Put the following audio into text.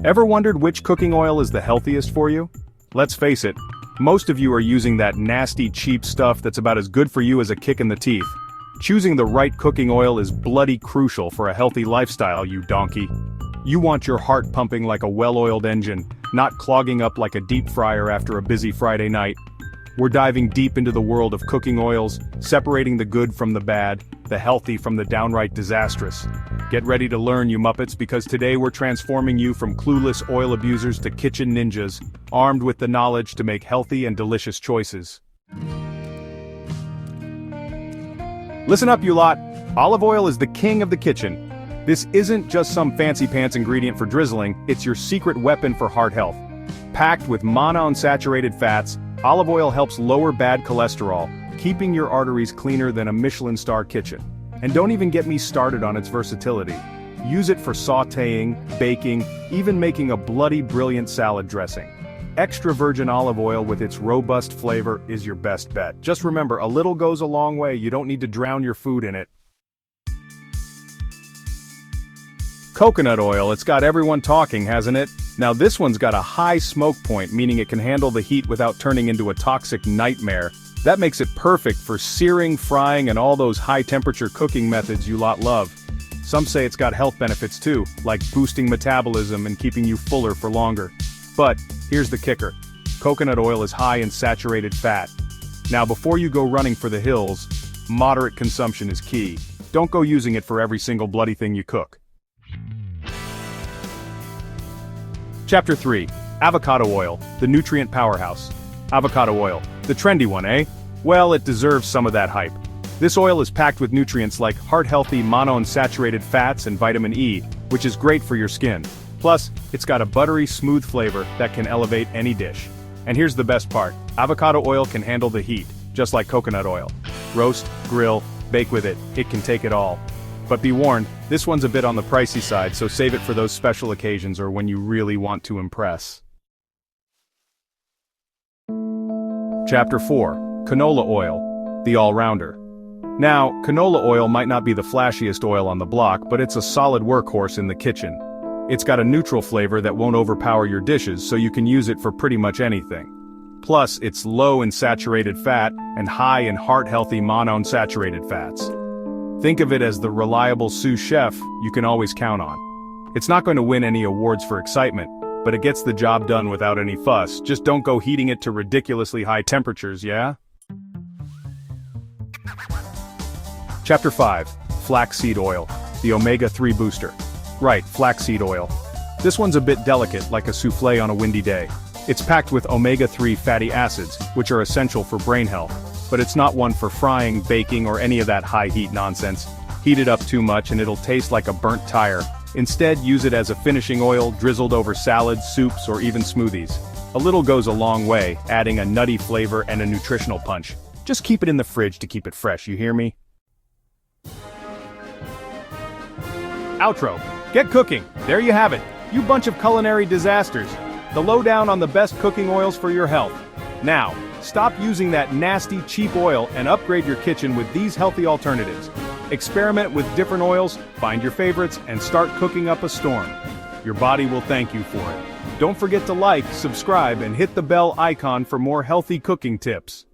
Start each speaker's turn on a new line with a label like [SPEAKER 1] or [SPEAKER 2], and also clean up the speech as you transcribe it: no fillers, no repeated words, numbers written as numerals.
[SPEAKER 1] Ever wondered which cooking oil is the healthiest for you? Let's face it, most of you are using that nasty cheap stuff that's about as good for you as a kick in the teeth. Choosing the right cooking oil is bloody crucial for a healthy lifestyle, you donkey. You want your heart pumping like a well-oiled engine, not clogging up like a deep fryer after a busy Friday night. We're diving deep into the world of cooking oils, separating the good from the bad, the healthy from the downright disastrous. Get ready to learn, you Muppets, because today we're transforming you from clueless oil abusers to kitchen ninjas, armed with the knowledge to make healthy and delicious choices. Listen up, you lot. Olive oil is the king of the kitchen. This isn't just some fancy pants ingredient for drizzling, it's your secret weapon for heart health. Packed with monounsaturated fats, olive oil helps lower bad cholesterol, keeping your arteries cleaner than a Michelin star kitchen. And don't even get me started on its versatility. Use it for sautéing, baking, even making a bloody brilliant salad dressing. Extra virgin olive oil with its robust flavor is your best bet. Just remember, a little goes a long way, you don't need to drown your food in it. Coconut oil, it's got everyone talking, hasn't it? Now this one's got a high smoke point, meaning it can handle the heat without turning into a toxic nightmare. That makes it perfect for searing, frying, and all those high-temperature cooking methods you lot love. Some say it's got health benefits too, like boosting metabolism and keeping you fuller for longer. But, here's the kicker. Coconut oil is high in saturated fat. Now before you go running for the hills, moderate consumption is key. Don't go using it for every single bloody thing you cook. Chapter 3. Avocado oil, the nutrient powerhouse. Avocado oil, the trendy one, eh? Well, it deserves some of that hype. This oil is packed with nutrients like heart-healthy monounsaturated fats and vitamin E, which is great for your skin. Plus, it's got a buttery, smooth flavor that can elevate any dish. And here's the best part, avocado oil can handle the heat, just like coconut oil. Roast, grill, bake with it, it can take it all. But be warned, this one's a bit on the pricey side, so save it for those special occasions or when you really want to impress. Chapter 4. Canola oil, the all-rounder. Now, canola oil might not be the flashiest oil on the block, but it's a solid workhorse in the kitchen. It's got a neutral flavor that won't overpower your dishes, so you can use it for pretty much anything. Plus, it's low in saturated fat and high in heart-healthy monounsaturated fats. Think of it as the reliable sous chef you can always count on. It's not going to win any awards for excitement, but it gets the job done without any fuss. Just don't go heating it to ridiculously high temperatures, yeah? Chapter 5. Flaxseed oil, the omega-3 booster. Right, flaxseed oil. This one's a bit delicate, like a soufflé on a windy day. It's packed with omega-3 fatty acids, which are essential for brain health. But it's not one for frying, baking, or any of that high-heat nonsense. Heat it up too much and it'll taste like a burnt tire. Instead, use it as a finishing oil drizzled over salads, soups, or even smoothies. A little goes a long way, adding a nutty flavor and a nutritional punch. Just keep it in the fridge to keep it fresh, you hear me? Outro. Get cooking. There you have it. You bunch of culinary disasters. The lowdown on the best cooking oils for your health. Now, stop using that nasty, cheap oil and upgrade your kitchen with these healthy alternatives. Experiment with different oils, find your favorites, and start cooking up a storm. Your body will thank you for it. Don't forget to like, subscribe, and hit the bell icon for more healthy cooking tips.